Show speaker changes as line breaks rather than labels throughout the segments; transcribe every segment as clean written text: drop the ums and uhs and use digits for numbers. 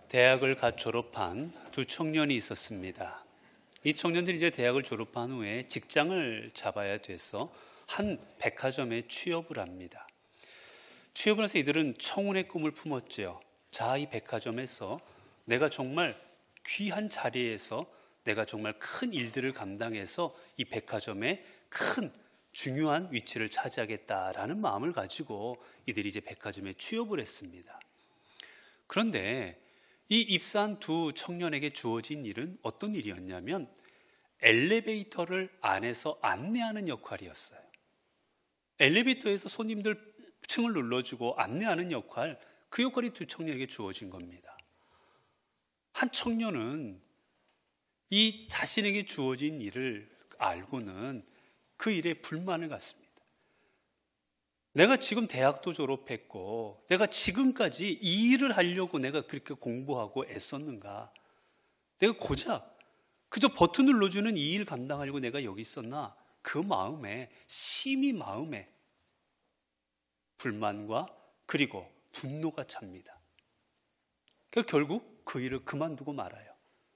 대학을 갓 졸업한 두 청년이 있었습니다. 이 청년들이 이제 대학을 졸업한 후에 직장을 잡아야 돼서 한 백화점에 취업을 합니다. 취업을 해서 이들은 청운의 꿈을 품었죠. 자, 이 백화점에서 내가 정말 귀한 자리에서 내가 정말 큰 일들을 감당해서 이 백화점에 큰 중요한 위치를 차지하겠다라는 마음을 가지고 이들이 이제 백화점에 취업을 했습니다. 그런데 이 입사한 두 청년에게 주어진 일은 어떤 일이었냐면 엘리베이터를 안에서 안내하는 역할이었어요. 엘리베이터에서 손님들 층을 눌러주고 안내하는 역할, 그 역할이 두 청년에게 주어진 겁니다. 한 청년은 이 자신에게 주어진 일을 알고는 그 일에 불만을 갖습니다. 내가 지금 대학도 졸업했고 내가 지금까지 이 일을 하려고 내가 그렇게 공부하고 애썼는가? 내가 고작 그저 버튼 눌러주는 이 일 감당하려고 내가 여기 있었나? 그 마음에 심히 마음에 불만과 그리고 분노가 찹니다. 그러니까 결국 그 일을 그만두고 말아요.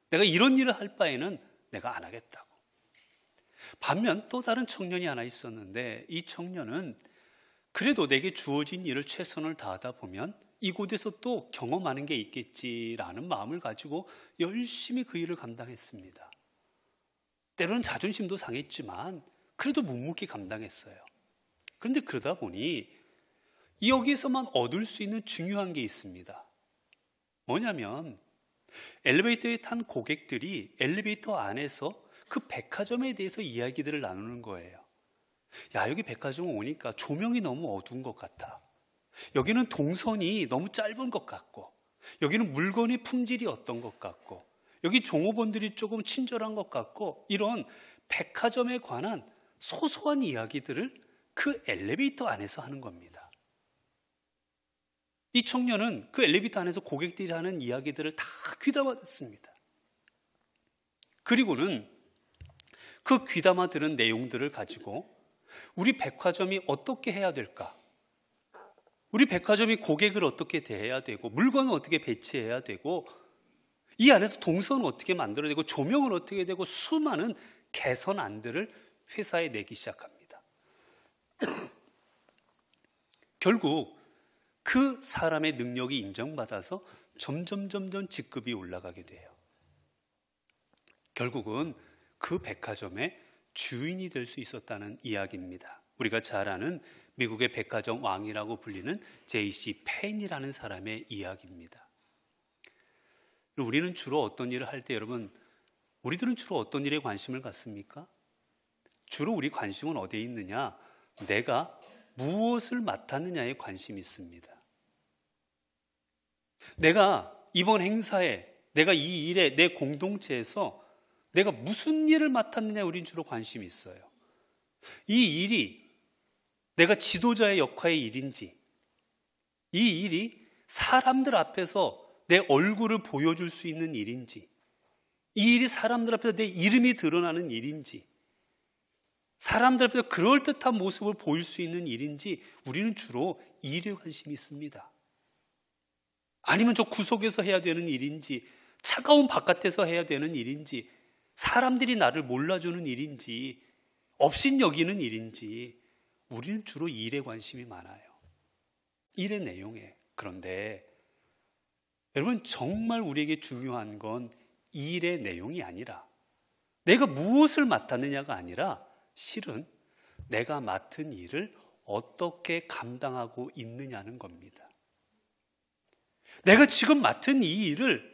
내가 이런 일을 할 바에는 내가 안 하겠다고. 반면 또 다른 청년이 하나 있었는데 이 청년은 그래도 내게 주어진 일을 최선을 다하다 보면 이곳에서 또 경험하는 게 있겠지라는 마음을 가지고 열심히 그 일을 감당했습니다. 때로는 자존심도 상했지만 그래도 묵묵히 감당했어요. 그런데 그러다 보니 여기서만 얻을 수 있는 중요한 게 있습니다. 뭐냐면 엘리베이터에 탄 고객들이 엘리베이터 안에서 그 백화점에 대해서 이야기들을 나누는 거예요. 야, 여기 백화점 오니까 조명이 너무 어두운 것 같아. 여기는 동선이 너무 짧은 것 같고, 여기는 물건의 품질이 어떤 것 같고, 여기 종업원들이 조금 친절한 것 같고, 이런 백화점에 관한 소소한 이야기들을 그 엘리베이터 안에서 하는 겁니다. 이 청년은 그 엘리베이터 안에서 고객들이 하는 이야기들을 다 귀담아 듣습니다. 그리고는 그 귀담아 들은 내용들을 가지고 우리 백화점이 어떻게 해야 될까? 우리 백화점이 고객을 어떻게 대해야 되고 물건을 어떻게 배치해야 되고 이 안에서 동선을 어떻게 만들어야 되고 조명을 어떻게 되고 수많은 개선안들을 회사에 내기 시작합니다. 결국 그 사람의 능력이 인정받아서 점점 직급이 올라가게 돼요. 결국은 그 백화점의 주인이 될 수 있었다는 이야기입니다. 우리가 잘 아는 미국의 백화점 왕이라고 불리는 J.C. 펜이라는 사람의 이야기입니다. 우리는 주로 어떤 일을 할 때 여러분, 우리들은 주로 어떤 일에 관심을 갖습니까? 주로 우리 관심은 어디에 있느냐? 내가 무엇을 맡았느냐에 관심이 있습니다. 내가 이번 행사에, 내가 이 일에, 내 공동체에서 내가 무슨 일을 맡았느냐에 우린 주로 관심이 있어요. 이 일이 내가 지도자의 역할의 일인지, 이 일이 사람들 앞에서 내 얼굴을 보여줄 수 있는 일인지, 이 일이 사람들 앞에서 내 이름이 드러나는 일인지, 사람들 앞에서 그럴듯한 모습을 보일 수 있는 일인지 우리는 주로 이 일에 관심이 있습니다. 아니면 저 구석에서 해야 되는 일인지, 차가운 바깥에서 해야 되는 일인지, 사람들이 나를 몰라주는 일인지, 업신 여기는 일인지 우리는 주로 일에 관심이 많아요. 일의 내용에. 그런데 여러분, 정말 우리에게 중요한 건 일의 내용이 아니라 내가 무엇을 맡았느냐가 아니라 실은 내가 맡은 일을 어떻게 감당하고 있느냐는 겁니다. 내가 지금 맡은 이 일을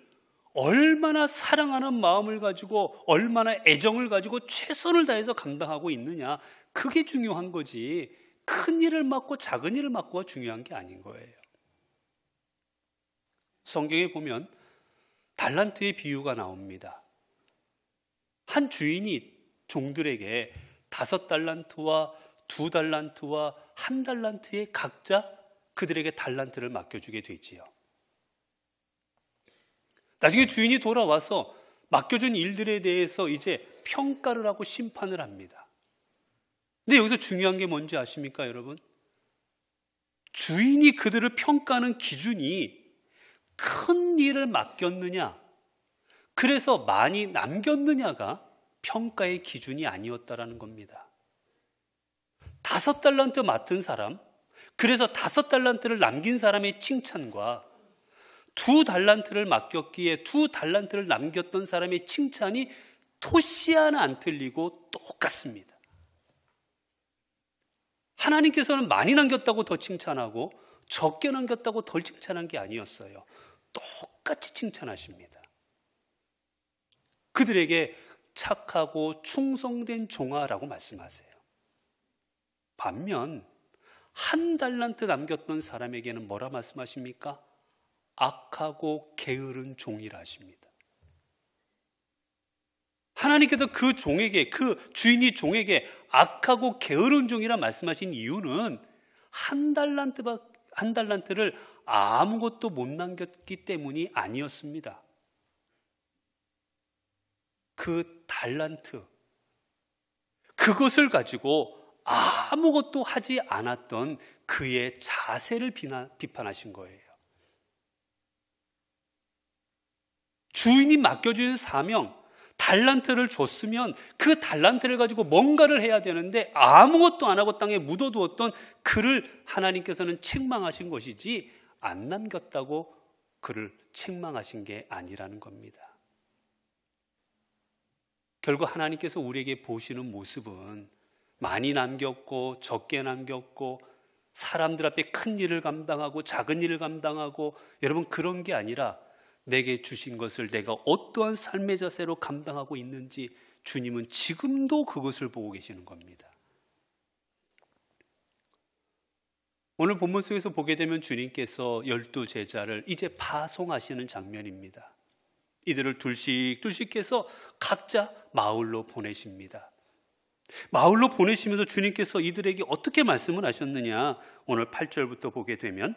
얼마나 사랑하는 마음을 가지고 얼마나 애정을 가지고 최선을 다해서 감당하고 있느냐, 그게 중요한 거지 큰 일을 맡고 작은 일을 맡고가 중요한 게 아닌 거예요. 성경에 보면 달란트의 비유가 나옵니다. 한 주인이 종들에게 5달란트와 2달란트와 1달란트의 각자 그들에게 달란트를 맡겨주게 되지요. 나중에 주인이 돌아와서 맡겨준 일들에 대해서 이제 평가를 하고 심판을 합니다. 근데 여기서 중요한 게 뭔지 아십니까, 여러분? 주인이 그들을 평가하는 기준이 큰 일을 맡겼느냐, 그래서 많이 남겼느냐가 평가의 기준이 아니었다라는 겁니다. 5달란트 맡은 사람, 그래서 5달란트를 남긴 사람의 칭찬과 2달란트를 맡겼기에 2달란트를 남겼던 사람의 칭찬이 토시 하나 안 틀리고 똑같습니다. 하나님께서는 많이 남겼다고 더 칭찬하고 적게 남겼다고 덜 칭찬한 게 아니었어요. 똑같이 칭찬하십니다. 그들에게 착하고 충성된 종아라고 말씀하세요. 반면 1달란트 남겼던 사람에게는 뭐라 말씀하십니까? 악하고 게으른 종이라 하십니다. 하나님께서 그 종에게, 그 주인이 종에게 악하고 게으른 종이라 말씀하신 이유는 1달란트를 아무것도 못 남겼기 때문이 아니었습니다. 그 달란트, 그것을 가지고 아무것도 하지 않았던 그의 자세를 비판하신 거예요. 주인이 맡겨주신 사명, 달란트를 줬으면 그 달란트를 가지고 뭔가를 해야 되는데 아무것도 안 하고 땅에 묻어두었던 그를 하나님께서는 책망하신 것이지 안 남겼다고 그를 책망하신 게 아니라는 겁니다. 결국 하나님께서 우리에게 보시는 모습은 많이 남겼고 적게 남겼고 사람들 앞에 큰 일을 감당하고 작은 일을 감당하고 여러분 그런 게 아니라 내게 주신 것을 내가 어떠한 삶의 자세로 감당하고 있는지 주님은 지금도 그것을 보고 계시는 겁니다. 오늘 본문 속에서 보게 되면 주님께서 12제자를 이제 파송하시는 장면입니다. 이들을 둘씩 해서 각자 마을로 보내십니다. 마을로 보내시면서 주님께서 이들에게 어떻게 말씀을 하셨느냐, 오늘 8절부터 보게 되면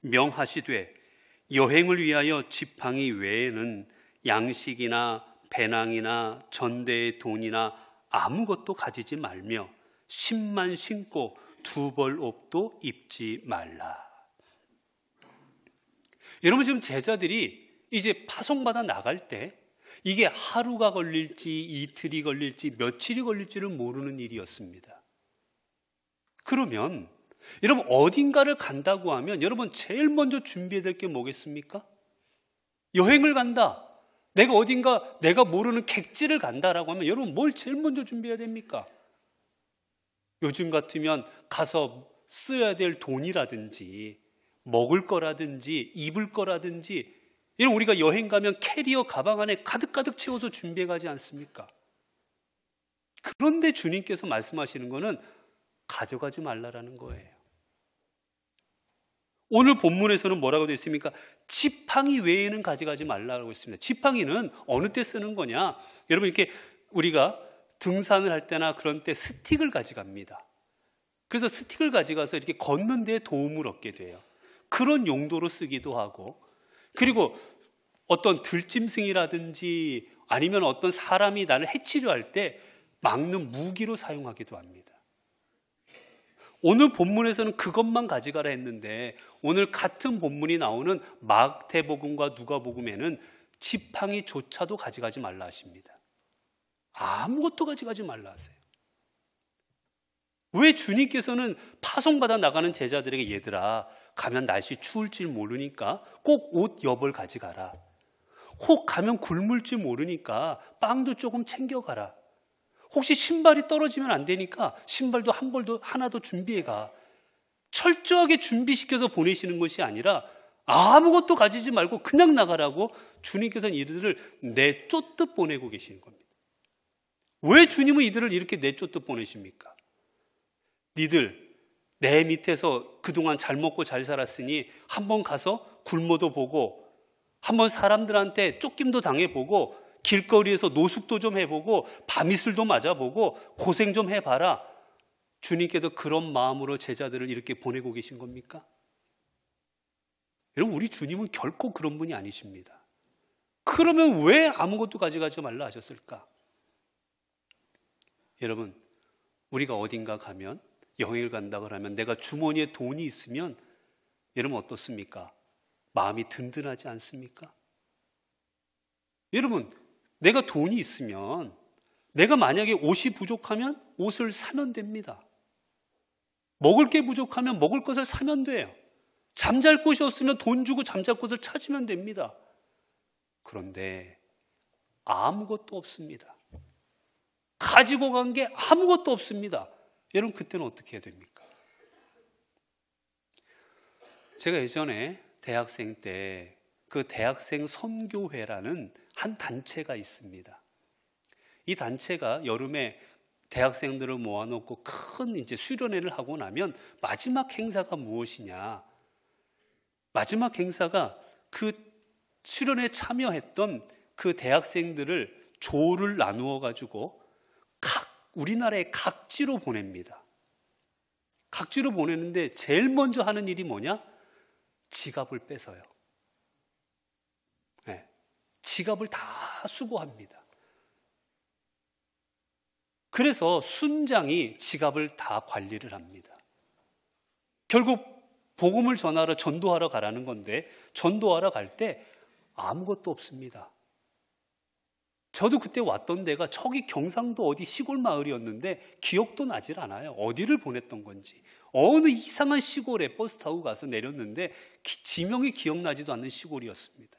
명하시되 여행을 위하여 지팡이 외에는 양식이나 배낭이나 전대의 돈이나 아무것도 가지지 말며 신만 신고 2벌 옷도 입지 말라. 여러분 지금 제자들이 이제 파송받아 나갈 때 이게 하루가 걸릴지 이틀이 걸릴지 며칠이 걸릴지를 모르는 일이었습니다. 그러면 여러분 어딘가를 간다고 하면 여러분 제일 먼저 준비해야 될 게 뭐겠습니까? 여행을 간다. 내가 어딘가 내가 모르는 객지를 간다라고 하면 여러분 뭘 제일 먼저 준비해야 됩니까? 요즘 같으면 가서 써야 될 돈이라든지 먹을 거라든지 입을 거라든지 이런 우리가 여행 가면 캐리어 가방 안에 가득가득 채워서 준비해 가지 않습니까? 그런데 주님께서 말씀하시는 거는 가져가지 말라라는 거예요. 오늘 본문에서는 뭐라고 되어 있습니까? 지팡이 외에는 가져가지 말라고 했습니다. 지팡이는 어느 때 쓰는 거냐? 여러분 이렇게 우리가 등산을 할 때나 그런 때 스틱을 가져갑니다. 그래서 스틱을 가져가서 이렇게 걷는 데 도움을 얻게 돼요. 그런 용도로 쓰기도 하고, 그리고 어떤 들짐승이라든지 아니면 어떤 사람이 나를 해치려 할 때 막는 무기로 사용하기도 합니다. 오늘 본문에서는 그것만 가져가라 했는데 오늘 같은 본문이 나오는 마태복음과 누가복음에는 지팡이조차도 가져가지 말라 하십니다. 아무것도 가져가지 말라 하세요. 왜 주님께서는 파송받아 나가는 제자들에게 얘들아 가면 날씨 추울 줄 모르니까 꼭 옷 여벌 가져가라. 혹 가면 굶을 줄 모르니까 빵도 조금 챙겨가라. 혹시 신발이 떨어지면 안 되니까 신발도 한 벌도 하나 더 준비해가. 철저하게 준비시켜서 보내시는 것이 아니라 아무것도 가지지 말고 그냥 나가라고 주님께서는 이들을 내쫓듯 보내고 계시는 겁니다. 왜 주님은 이들을 이렇게 내쫓듯 보내십니까? 니들 내 밑에서 그동안 잘 먹고 잘 살았으니 한번 가서 굶어도 보고 한번 사람들한테 쫓김도 당해보고 길거리에서 노숙도 좀 해보고 밤이슬도 맞아보고 고생 좀 해봐라. 주님께서 그런 마음으로 제자들을 이렇게 보내고 계신 겁니까? 여러분 우리 주님은 결코 그런 분이 아니십니다. 그러면 왜 아무것도 가져가지 말라 하셨을까? 여러분 우리가 어딘가 가면 여행을 간다 그러면 내가 주머니에 돈이 있으면 여러분 어떻습니까? 마음이 든든하지 않습니까? 여러분, 내가 돈이 있으면, 내가 만약에 옷이 부족하면 옷을 사면 됩니다. 먹을 게 부족하면 먹을 것을 사면 돼요. 잠잘 곳이 없으면 돈 주고 잠잘 곳을 찾으면 됩니다. 그런데 아무것도 없습니다. 가지고 간 게 아무것도 없습니다. 여러분, 그때는 어떻게 해야 됩니까? 제가 예전에 대학생 때 그 대학생 선교회라는 한 단체가 있습니다. 이 단체가 여름에 대학생들을 모아놓고 큰 이제 수련회를 하고 나면 마지막 행사가 무엇이냐? 마지막 행사가 그 수련회에 참여했던 그 대학생들을 조를 나누어 가지고 우리나라의 각지로 보냅니다. 각지로 보내는데 제일 먼저 하는 일이 뭐냐? 지갑을 뺏어요. 네. 지갑을 다 수거합니다. 그래서 순장이 지갑을 다 관리를 합니다. 결국 복음을 전하러 전도하러 가라는 건데 전도하러 갈 때 아무것도 없습니다. 저도 그때 왔던 데가 저기 경상도 어디 시골 마을이었는데 기억도 나질 않아요. 어디를 보냈던 건지. 어느 이상한 시골에 버스 타고 가서 내렸는데 지명이 기억나지도 않는 시골이었습니다.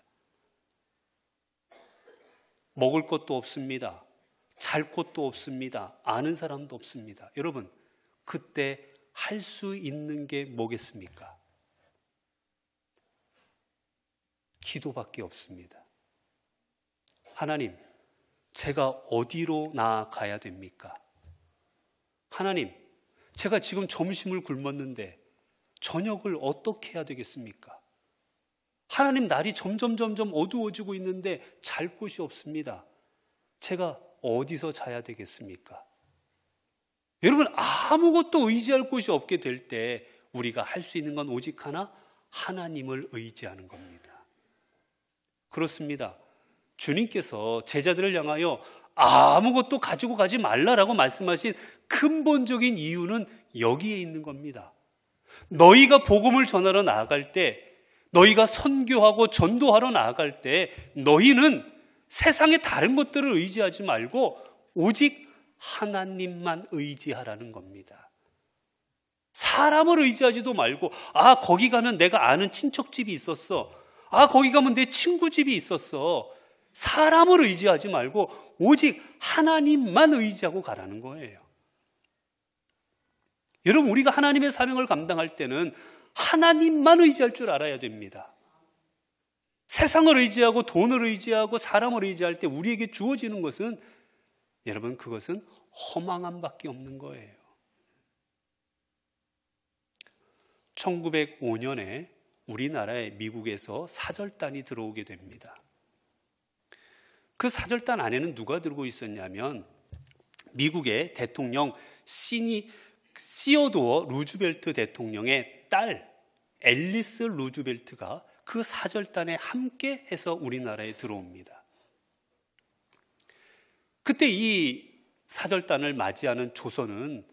먹을 것도 없습니다. 잘 곳도 없습니다. 아는 사람도 없습니다. 여러분, 그때 할 수 있는 게 뭐겠습니까? 기도밖에 없습니다. 하나님, 제가 어디로 나아가야 됩니까? 하나님, 제가 지금 점심을 굶었는데 저녁을 어떻게 해야 되겠습니까? 하나님, 날이 점점 어두워지고 있는데 잘 곳이 없습니다. 제가 어디서 자야 되겠습니까? 여러분, 아무것도 의지할 곳이 없게 될 때 우리가 할 수 있는 건 오직 하나, 하나님을 의지하는 겁니다. 그렇습니다. 주님께서 제자들을 향하여 아무것도 가지고 가지 말라라고 말씀하신 근본적인 이유는 여기에 있는 겁니다. 너희가 복음을 전하러 나아갈 때, 너희가 선교하고 전도하러 나아갈 때 너희는 세상의 다른 것들을 의지하지 말고 오직 하나님만 의지하라는 겁니다. 사람을 의지하지도 말고, 거기 가면 내가 아는 친척집이 있었어. 거기 가면 내 친구 집이 있었어. 사람을 의지하지 말고 오직 하나님만 의지하고 가라는 거예요. 여러분, 우리가 하나님의 사명을 감당할 때는 하나님만 의지할 줄 알아야 됩니다. 세상을 의지하고 돈을 의지하고 사람을 의지할 때 우리에게 주어지는 것은, 여러분, 그것은 허망함밖에 없는 거예요. 1905년에 우리나라에 미국에서 사절단이 들어오게 됩니다. 그 사절단 안에는 누가 들고 있었냐면 미국의 대통령 시어도어 루즈벨트 대통령의 딸 앨리스 루즈벨트가 그 사절단에 함께 해서 우리나라에 들어옵니다. 그때 이 사절단을 맞이하는 조선은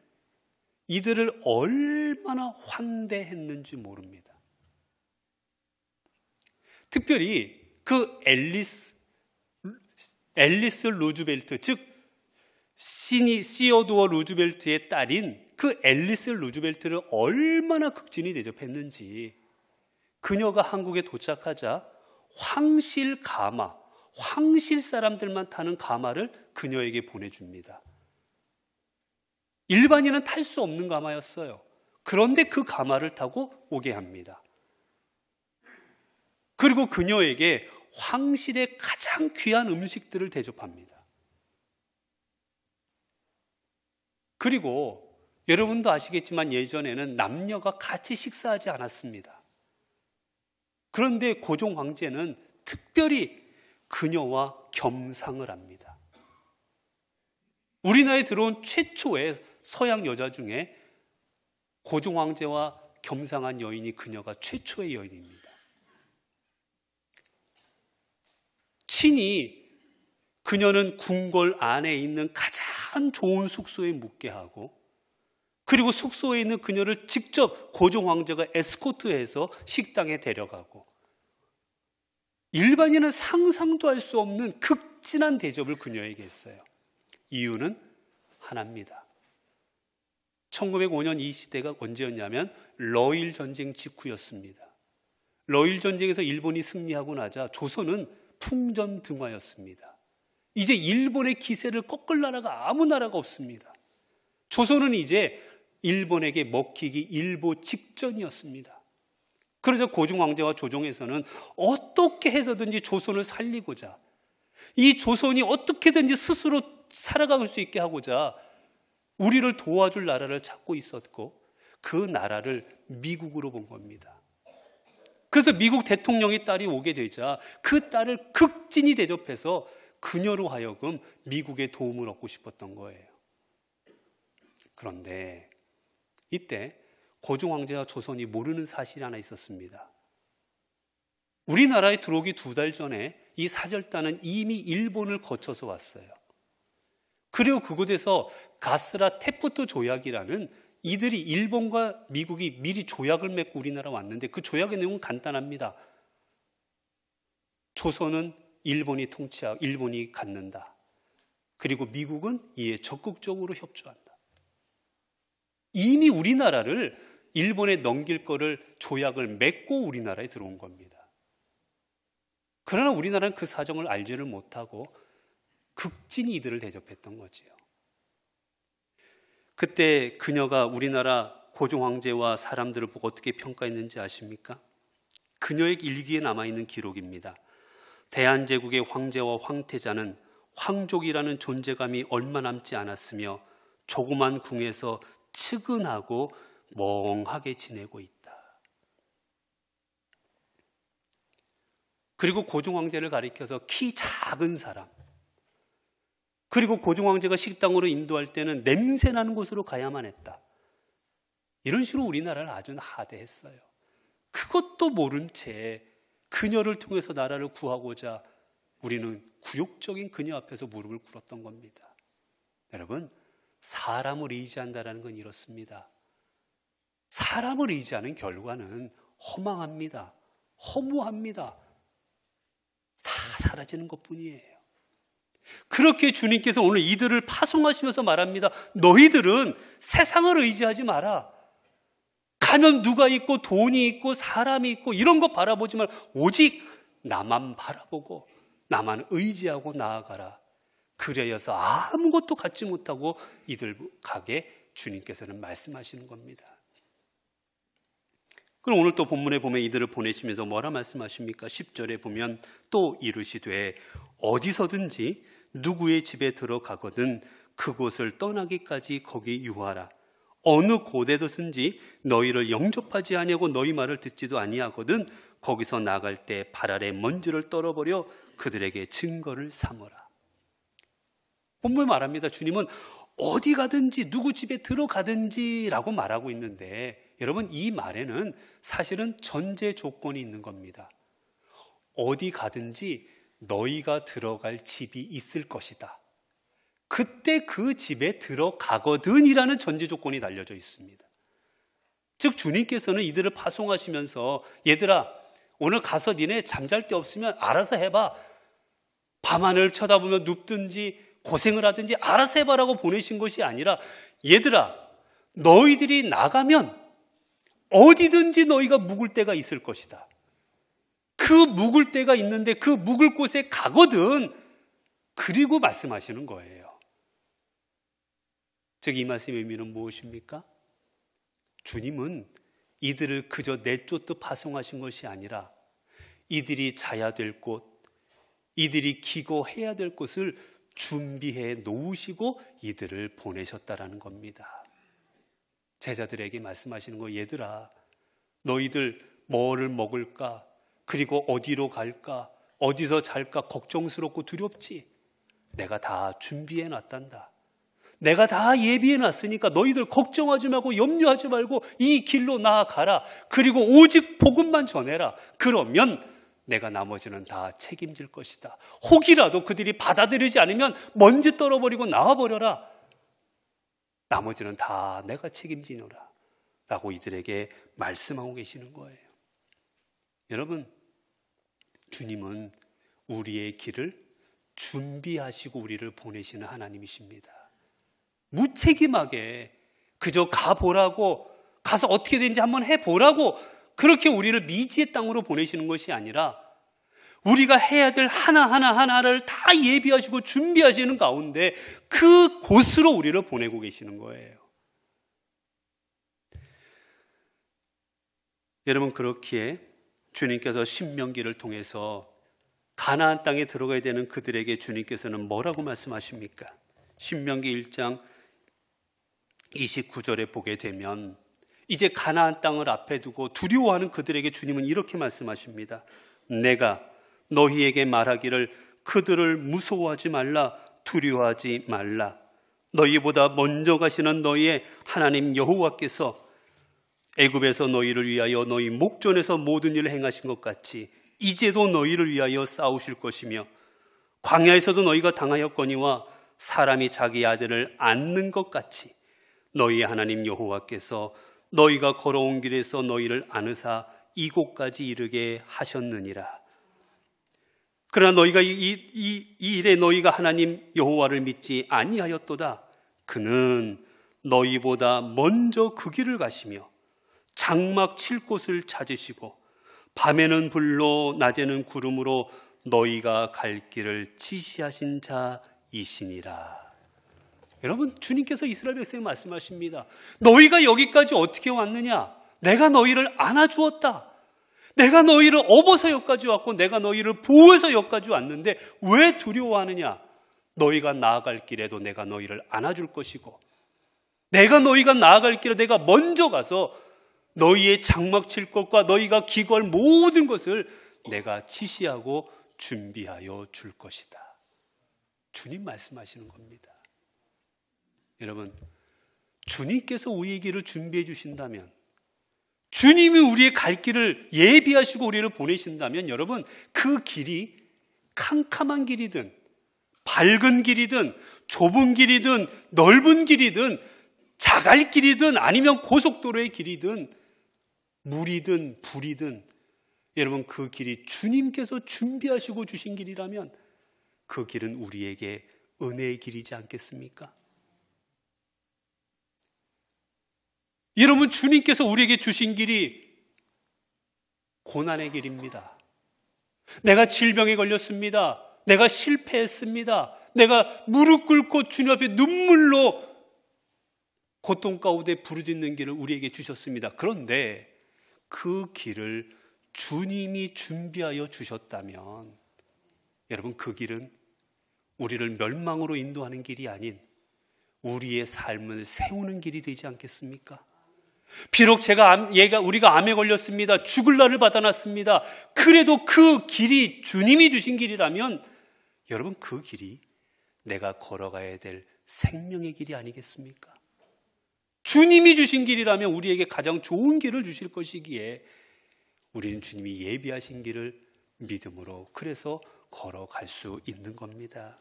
이들을 얼마나 환대했는지 모릅니다. 특별히 그 앨리스 루즈벨트, 즉 시어도어 루즈벨트의 딸인 그 앨리스 루즈벨트를 얼마나 극진히 대접했는지, 그녀가 한국에 도착하자 황실 사람들만 타는 가마를 그녀에게 보내줍니다. 일반인은 탈 수 없는 가마였어요. 그런데 그 가마를 타고 오게 합니다. 그리고 그녀에게 황실의 가장 귀한 음식들을 대접합니다. 그리고 여러분도 아시겠지만 예전에는 남녀가 같이 식사하지 않았습니다. 그런데 고종 황제는 특별히 그녀와 겸상을 합니다. 우리나라에 들어온 최초의 서양 여자 중에 고종 황제와 겸상한 여인이 그녀가 최초의 여인입니다. 친히 그녀는 궁궐 안에 있는 가장 좋은 숙소에 묵게 하고, 그리고 숙소에 있는 그녀를 직접 고종 황제가 에스코트해서 식당에 데려가고, 일반인은 상상도 할 수 없는 극진한 대접을 그녀에게 했어요. 이유는 하나입니다. 1905년 이 시대가 언제였냐면 러일 전쟁 직후였습니다. 러일 전쟁에서 일본이 승리하고 나자 조선은 풍전등화였습니다. 이제 일본의 기세를 꺾을 나라가 아무 나라가 없습니다. 조선은 이제 일본에게 먹히기 일보 직전이었습니다. 그래서 고종 황제와 조정에서는 어떻게 해서든지 조선을 살리고자, 이 조선이 어떻게든지 스스로 살아갈 수 있게 하고자 우리를 도와줄 나라를 찾고 있었고, 그 나라를 미국으로 본 겁니다. 그래서 미국 대통령의 딸이 오게 되자 그 딸을 극진히 대접해서 그녀로 하여금 미국의 도움을 얻고 싶었던 거예요. 그런데 이때 고종 황제와 조선이 모르는 사실이 하나 있었습니다. 우리나라에 들어오기 2달 전에 이 사절단은 이미 일본을 거쳐서 왔어요. 그리고 그곳에서 가스라 테프트 조약이라는, 이들이 일본과 미국이 미리 조약을 맺고 우리나라 왔는데 그 조약의 내용은 간단합니다. 조선은 일본이 통치하고 일본이 갖는다. 그리고 미국은 이에 적극적으로 협조한다. 이미 우리나라를 일본에 넘길 거를 조약을 맺고 우리나라에 들어온 겁니다. 그러나 우리나라는 그 사정을 알지를 못하고 극진히 이들을 대접했던 거지요. 그때 그녀가 우리나라 고종 황제와 사람들을 보고 어떻게 평가했는지 아십니까? 그녀의 일기에 남아있는 기록입니다. 대한제국의 황제와 황태자는 황족이라는 존재감이 얼마 남지 않았으며 조그만 궁에서 측은하고 멍하게 지내고 있다. 그리고 고종 황제를 가리켜서 키 작은 사람, 그리고 고종 황제가 식당으로 인도할 때는 냄새 나는 곳으로 가야만 했다. 이런 식으로 우리나라를 아주 하대했어요. 그것도 모른 채 그녀를 통해서 나라를 구하고자 우리는 굴욕적인 그녀 앞에서 무릎을 꿇었던 겁니다. 여러분, 사람을 의지한다는 건 이렇습니다. 사람을 의지하는 결과는 허망합니다. 허무합니다. 다 사라지는 것뿐이에요. 그렇게 주님께서 오늘 이들을 파송하시면서 말합니다. 너희들은 세상을 의지하지 마라. 가면 누가 있고 돈이 있고 사람이 있고 이런 거 바라보지 말고 오직 나만 바라보고 나만 의지하고 나아가라. 그래여서 아무것도 갖지 못하고 이들 가게 주님께서는 말씀하시는 겁니다. 그럼 오늘 또 본문에 보면 이들을 보내시면서 뭐라 말씀하십니까? 10절에 보면 또 이르시되 어디서든지 누구의 집에 들어가거든 그곳을 떠나기까지 거기 유하라. 어느 곳에든지 너희를 영접하지 아니하고 너희 말을 듣지도 아니하거든 거기서 나갈 때 발 아래 먼지를 떨어버려 그들에게 증거를 삼으라. 본문 말합니다. 주님은 어디 가든지 누구 집에 들어가든지 라고 말하고 있는데, 여러분 이 말에는 사실은 전제 조건이 있는 겁니다. 어디 가든지 너희가 들어갈 집이 있을 것이다. 그때 그 집에 들어가거든 이라는 전제 조건이 달려져 있습니다. 즉 주님께서는 이들을 파송하시면서 얘들아 오늘 가서 니네 잠잘 데 없으면 알아서 해봐. 밤하늘 쳐다보며 눕든지 고생을 하든지 알아서 해봐라고 보내신 것이 아니라, 얘들아 너희들이 나가면 어디든지 너희가 묵을 데가 있을 것이다. 그 묵을 데가 있는데 그 묵을 곳에 가거든. 그리고 말씀하시는 거예요. 즉 이 말씀의 의미는 무엇입니까? 주님은 이들을 그저 내쫓듯 파송하신 것이 아니라 이들이 자야 될 곳, 이들이 기거해야 될 곳을 준비해 놓으시고 이들을 보내셨다라는 겁니다. 제자들에게 말씀하시는 거, 얘들아 너희들 뭐를 먹을까, 그리고 어디로 갈까, 어디서 잘까 걱정스럽고 두렵지? 내가 다 준비해 놨단다. 내가 다 예비해 놨으니까 너희들 걱정하지 말고 염려하지 말고 이 길로 나아가라. 그리고 오직 복음만 전해라. 그러면 내가 나머지는 다 책임질 것이다. 혹이라도 그들이 받아들이지 않으면 먼지 떨어버리고 나와버려라. 나머지는 다 내가 책임지노라 라고 이들에게 말씀하고 계시는 거예요. 여러분, 주님은 우리의 길을 준비하시고 우리를 보내시는 하나님이십니다. 무책임하게 그저 가보라고, 가서 어떻게 되는지 한번 해보라고 그렇게 우리를 미지의 땅으로 보내시는 것이 아니라 우리가 해야 될 하나하나를 다 예비하시고 준비하시는 가운데 그 곳으로 우리를 보내고 계시는 거예요. 여러분, 그렇기에 주님께서 신명기를 통해서 가나안 땅에 들어가야 되는 그들에게 주님께서는 뭐라고 말씀하십니까? 신명기 1장 29절에 보게 되면 이제 가나안 땅을 앞에 두고 두려워하는 그들에게 주님은 이렇게 말씀하십니다. 내가 너희에게 말하기를 그들을 무서워하지 말라, 두려워하지 말라. 너희보다 먼저 가시는 너희의 하나님 여호와께서 애굽에서 너희를 위하여 너희 목전에서 모든 일을 행하신 것 같이 이제도 너희를 위하여 싸우실 것이며 광야에서도 너희가 당하였거니와 사람이 자기 아들을 안는 것 같이 너희의 하나님 여호와께서 너희가 걸어온 길에서 너희를 안으사 이곳까지 이르게 하셨느니라. 그러나 너희가 이 일에 너희가 하나님 여호와를 믿지 아니하였도다. 그는 너희보다 먼저 그 길을 가시며 장막 칠 곳을 찾으시고 밤에는 불로 낮에는 구름으로 너희가 갈 길을 지시하신 자이시니라. 여러분, 주님께서 이스라엘 백성에 말씀하십니다. 너희가 여기까지 어떻게 왔느냐? 내가 너희를 안아주었다. 내가 너희를 업어서 여기까지 왔고 내가 너희를 보호해서 여기까지 왔는데 왜 두려워하느냐? 너희가 나아갈 길에도 내가 너희를 안아줄 것이고 내가 너희가 나아갈 길에 내가 먼저 가서 너희의 장막 칠 것과 너희가 기거할 모든 것을 내가 지시하고 준비하여 줄 것이다. 주님 말씀하시는 겁니다. 여러분, 주님께서 우리의 길을 준비해 주신다면, 주님이 우리의 갈 길을 예비하시고 우리를 보내신다면 여러분, 그 길이 캄캄한 길이든 밝은 길이든 좁은 길이든 넓은 길이든 자갈길이든 아니면 고속도로의 길이든 물이든 불이든 여러분, 그 길이 주님께서 준비하시고 주신 길이라면 그 길은 우리에게 은혜의 길이지 않겠습니까? 여러분, 주님께서 우리에게 주신 길이 고난의 길입니다. 내가 질병에 걸렸습니다. 내가 실패했습니다. 내가 무릎 꿇고 주님 앞에 눈물로 고통 가운데 부르짖는 길을 우리에게 주셨습니다. 그런데 그 길을 주님이 준비하여 주셨다면 여러분, 그 길은 우리를 멸망으로 인도하는 길이 아닌 우리의 삶을 세우는 길이 되지 않겠습니까? 비록 우리가 암에 걸렸습니다. 죽을 날을 받아놨습니다. 그래도 그 길이 주님이 주신 길이라면 여러분, 그 길이 내가 걸어가야 될 생명의 길이 아니겠습니까? 주님이 주신 길이라면 우리에게 가장 좋은 길을 주실 것이기에 우리는 주님이 예비하신 길을 믿음으로 그래서 걸어갈 수 있는 겁니다.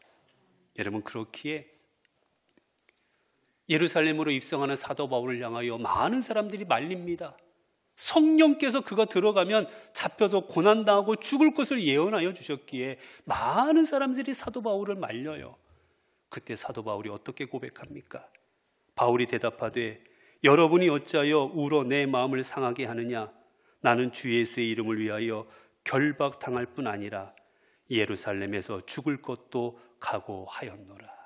여러분, 그렇기에 예루살렘으로 입성하는 사도 바울을 향하여 많은 사람들이 말립니다. 성령께서 그가 들어가면 잡혀도 고난당하고 죽을 것을 예언하여 주셨기에 많은 사람들이 사도 바울을 말려요. 그때 사도 바울이 어떻게 고백합니까? 바울이 대답하되 여러분이 어찌하여 울어 내 마음을 상하게 하느냐? 나는 주 예수의 이름을 위하여 결박당할 뿐 아니라 예루살렘에서 죽을 것도 각오하였노라.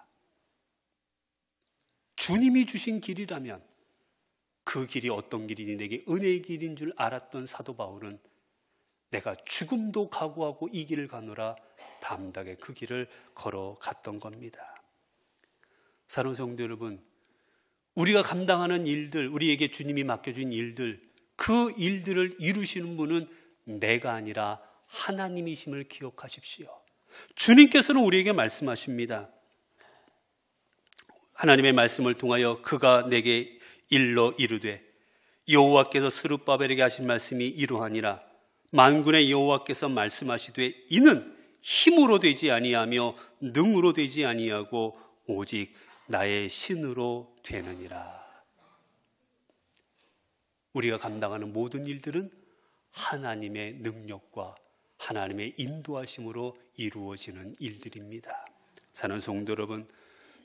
주님이 주신 길이라면 그 길이 어떤 길이니 내게 은혜의 길인 줄 알았던 사도 바울은 내가 죽음도 각오하고 이 길을 가노라 담대하게 그 길을 걸어갔던 겁니다. 사랑하는 성도 여러분, 우리가 감당하는 일들, 우리에게 주님이 맡겨준 일들, 그 일들을 이루시는 분은 내가 아니라 하나님이심을 기억하십시오. 주님께서는 우리에게 말씀하십니다. 하나님의 말씀을 통하여 그가 내게 일러 이르되 여호와께서 스룹바벨에게 하신 말씀이 이러하니라. 만군의 여호와께서 말씀하시되 이는 힘으로 되지 아니하며 능으로 되지 아니하고 오직 나의 신으로 되느니라. 우리가 감당하는 모든 일들은 하나님의 능력과 하나님의 인도하심으로 이루어지는 일들입니다. 사랑하는 성도 여러분,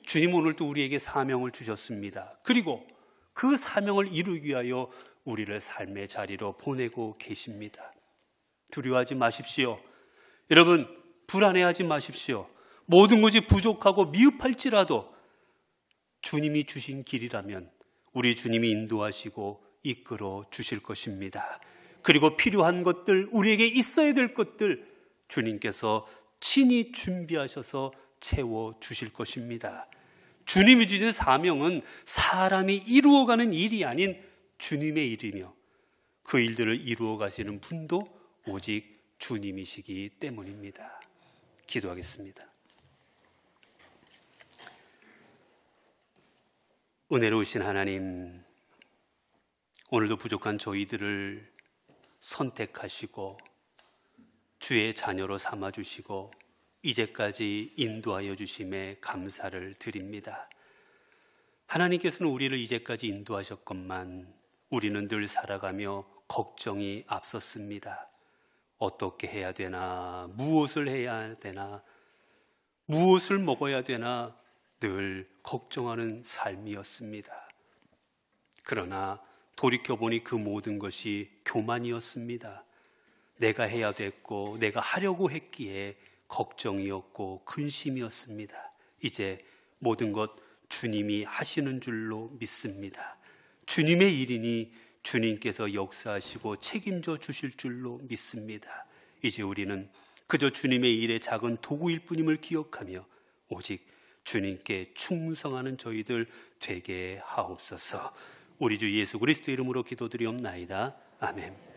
주님 오늘도 우리에게 사명을 주셨습니다. 그리고 그 사명을 이루기 위하여 우리를 삶의 자리로 보내고 계십니다. 두려워하지 마십시오. 여러분, 불안해하지 마십시오. 모든 것이 부족하고 미흡할지라도 주님이 주신 길이라면 우리 주님이 인도하시고 이끌어 주실 것입니다. 그리고 필요한 것들, 우리에게 있어야 될 것들 주님께서 친히 준비하셔서 채워 주실 것입니다. 주님이 주신 사명은 사람이 이루어가는 일이 아닌 주님의 일이며 그 일들을 이루어 가시는 분도 오직 주님이시기 때문입니다. 기도하겠습니다. 은혜로우신 하나님, 오늘도 부족한 저희들을 선택하시고 주의 자녀로 삼아주시고 이제까지 인도하여 주심에 감사를 드립니다. 하나님께서는 우리를 이제까지 인도하셨건만 우리는 늘 살아가며 걱정이 앞섰습니다. 어떻게 해야 되나, 무엇을 해야 되나, 무엇을 먹어야 되나 늘 걱정하는 삶이었습니다. 그러나 돌이켜보니 그 모든 것이 교만이었습니다. 내가 해야 됐고 내가 하려고 했기에 걱정이었고 근심이었습니다. 이제 모든 것 주님이 하시는 줄로 믿습니다. 주님의 일이니 주님께서 역사하시고 책임져 주실 줄로 믿습니다. 이제 우리는 그저 주님의 일의 작은 도구일 뿐임을 기억하며 오직 주님께 충성하는 저희들 되게 하옵소서. 우리 주 예수 그리스도 이름으로 기도드리옵나이다. 아멘.